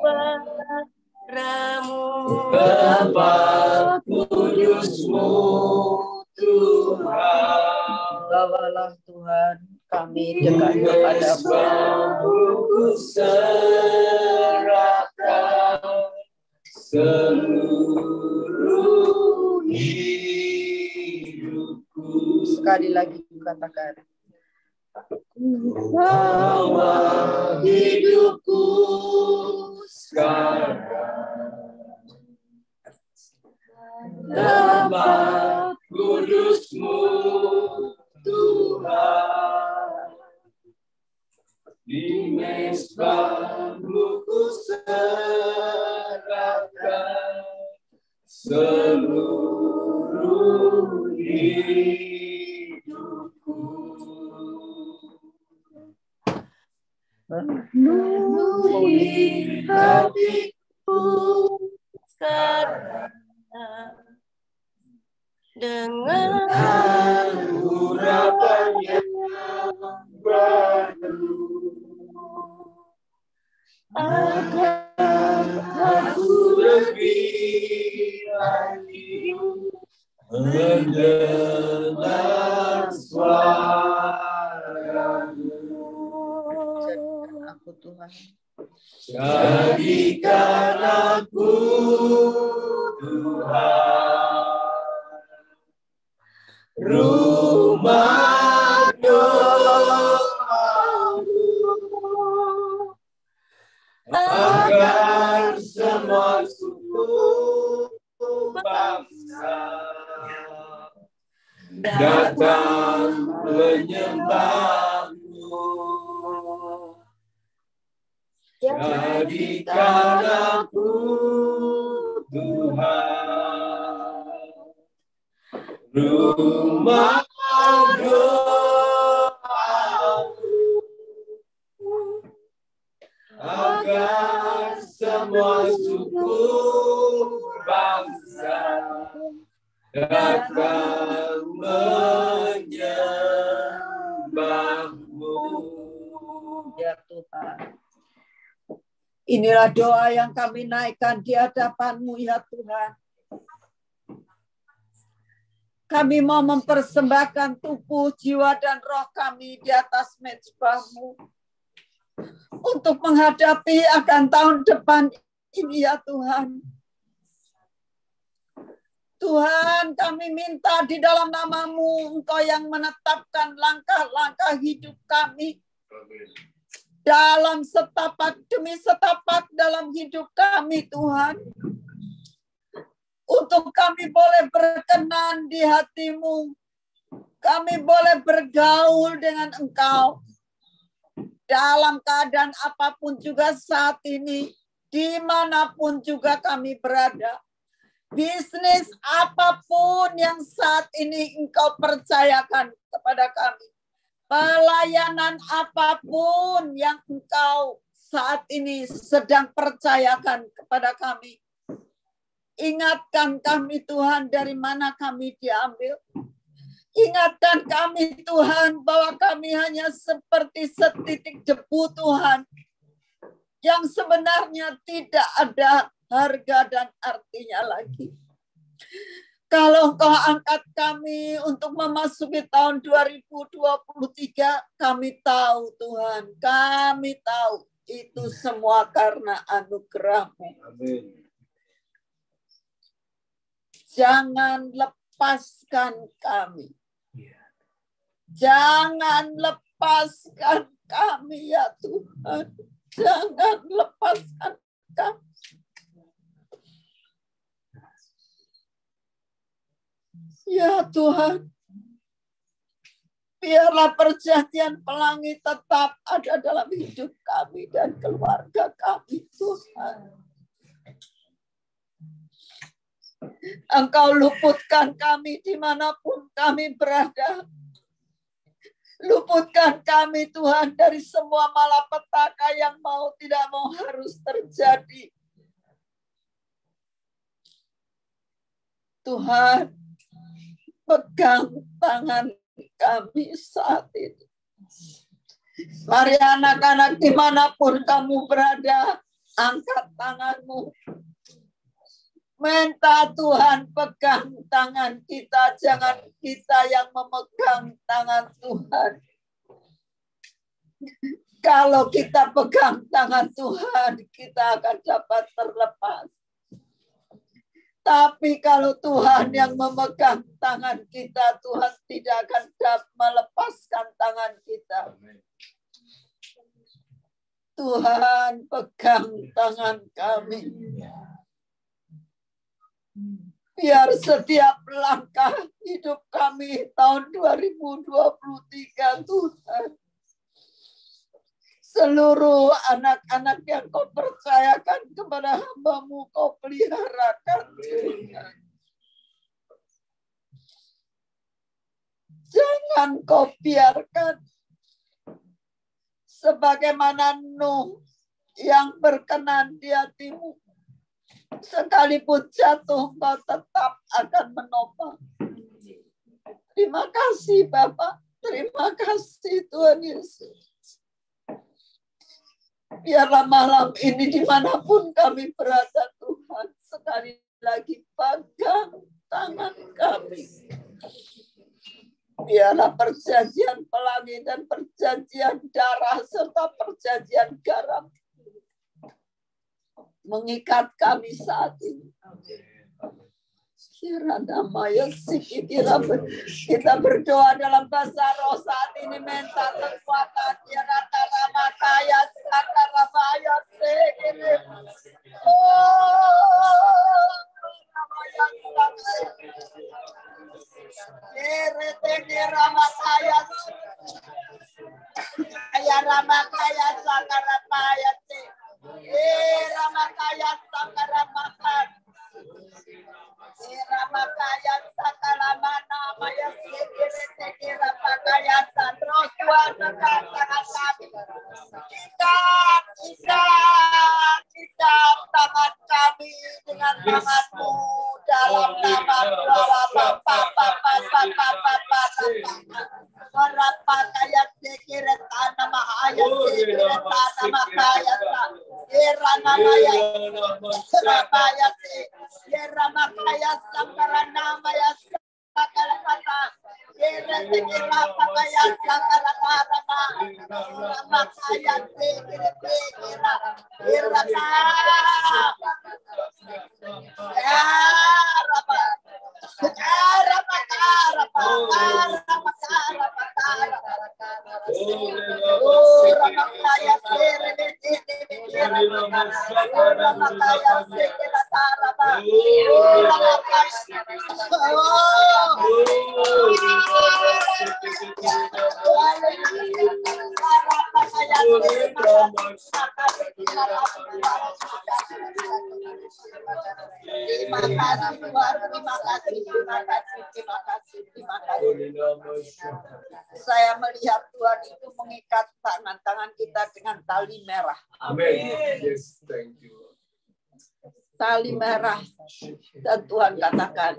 padamu, tempat kudus-Mu, Tuhan. bawalah Tuhan kami dekat kepada-Mu. Ku serahkan seluruh hidupku. Sekali lagi katakan, bawa hidupku sekarang tempat kudus-Mu, Tuhan. Di mezbah-Mu ku serahkan seluruh hidupku. Penuhi hatiku sekarang dengan urapan yang baru, agar aku lebih lagi mendengar suara-Mu. jadikan aku Tuhan Jadikan aku Tuhan rumah doa-Mu, agar semua suku bangsa datang menyembah-Mu. Jadikan aku Tuhan rumah doa-Mu, agar semua suku bangsa akan menyembahmu. Ya Tuhan. Inilah doa yang kami naikkan di hadapan-Mu ya Tuhan. Kami mau mempersembahkan tubuh, jiwa, dan roh kami di atas mezbah-Mu. Untuk menghadapi akan tahun depan ini ya Tuhan. Tuhan, kami minta di dalam nama-Mu, Engkau yang menetapkan langkah-langkah hidup kami. Dalam setapak demi setapak dalam hidup kami, Tuhan. Untuk kami boleh berkenan di hati-Mu. Kami boleh bergaul dengan Engkau. Dalam keadaan apapun juga saat ini, dimanapun juga kami berada. Bisnis apapun yang saat ini Engkau percayakan kepada kami. Pelayanan apapun yang Engkau saat ini sedang percayakan kepada kami. Ingatkan kami Tuhan dari mana kami diambil. Ingatkan kami Tuhan bahwa kami hanya seperti setitik debu Tuhan. Yang sebenarnya tidak ada harga dan artinya lagi. Kalau Engkau angkat kami untuk memasuki tahun 2023, kami tahu Tuhan, kami tahu itu semua karena anugerah-Mu. Amin. Jangan lepaskan kami. Jangan lepaskan kami ya Tuhan. Jangan lepaskan kami. Ya Tuhan, biarlah perjanjian pelangi tetap ada dalam hidup kami dan keluarga kami, Tuhan. Engkau luputkan kami dimanapun kami berada. Luputkan kami, Tuhan, dari semua malapetaka yang mau tidak mau harus terjadi. Tuhan, pegang tangan kami saat ini. Mari anak-anak dimanapun kamu berada, angkat tanganmu. Minta Tuhan pegang tangan kita, jangan kita yang memegang tangan Tuhan. Kalau kita pegang tangan Tuhan, kita akan dapat terlepas. Tapi kalau Tuhan yang memegang tangan kita, Tuhan tidak akan dapat melepaskan tangan kita. Tuhan pegang tangan kami. Biar setiap langkah hidup kami tahun 2023, Tuhan. Seluruh anak-anak yang Kau percayakan kepada hamba-Mu, Kau peliharakan, Tuhan. Jangan Kau biarkan sebagaimana Nuh yang berkenan di hati-Mu. Sekalipun jatuh, Kau tetap akan menopang. Terima kasih Bapak. Terima kasih Tuhan Yesus. Biarlah malam ini dimanapun kami berada, Tuhan, sekali lagi pegang tangan kami. Biarlah perjanjian pelangi dan perjanjian darah serta perjanjian garam mengikat kami saat ini. Kita berdoa dalam bahasa roh saat ini, minta kekuatan. Tangan kami dengan tangan-Mu dalam nama berapa kaya sekira tanah mahaya sekira tanah mahaya era namanya Surabaya era makaya sangkara namanya sakala kata era sekira pakaya sangkara kata makaya sekira era Terima kasih. Saya melihat Tuhan itu mengikat tangan kita dengan tali merah. Amin. Yes, thank you. Tali merah. Dan Tuhan katakan,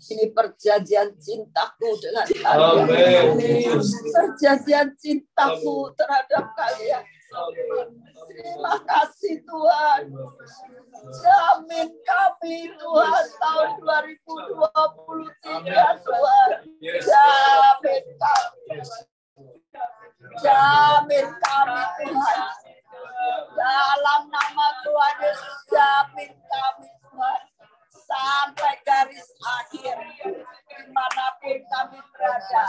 ini perjanjian cintaku dengan kalian. Perjanjian cintaku terhadap kalian. Terima kasih Tuhan. Jamin kami Tuhan tahun 2023 Tuhan. Jamin kami. Jamin kami Tuhan. Dalam nama Tuhan Yesus jamin kami Tuhan. Sampai garis akhir dimanapun kami berada,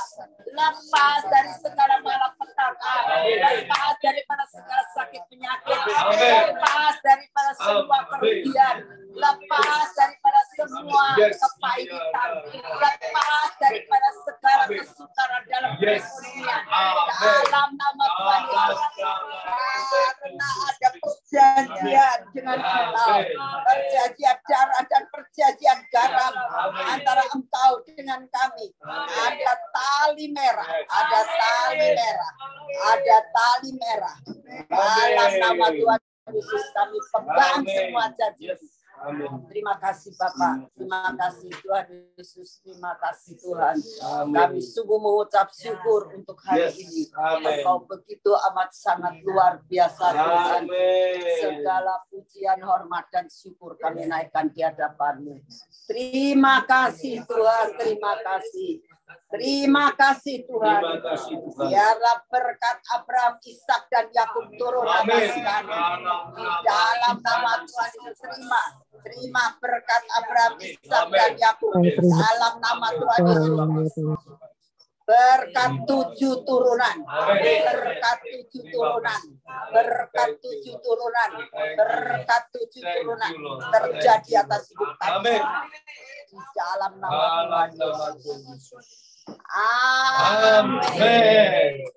lepas dari segala malapetaka, lepas daripada segala sakit penyakit, lepas daripada semua kerugian, lepas daripada semua kepahitan, lepas daripada segala kesukaran dalam perekonomian. Dalam nama Tuhan Yesus, karena ada perjanjian dengan kita, perjanjian darah dan perjanjian garam antara Engkau dengan kami. Ada tali merah, ada tali merah, ada tali merah. Dalam nama Tuhan Yesus kami pegang semua janji. Amin. Terima kasih Bapak, terima kasih Tuhan Yesus, terima kasih Tuhan. Amin. Kami sungguh mengucap syukur untuk hari ini. Engkau begitu amat sangat luar biasa Tuhan. Segala pujian, hormat dan syukur kami naikkan di hadapan-Mu. Terima kasih Tuhan, terima kasih. Terima kasih Tuhan. Biarlah berkat Abraham, Ishak dan Yakub turun atas kami. Di dalam nama Tuhan Yesus terima berkat Abraham, Ishak dan Yakub. Dalam nama Tuhan Yesus. Berkat 7 turunan. Berkat 7 turunan. Berkat 7 turunan. Berkat 7 turunan terjadi atas hidup kami. Di dalam nama Tuhan Yesus. Amin.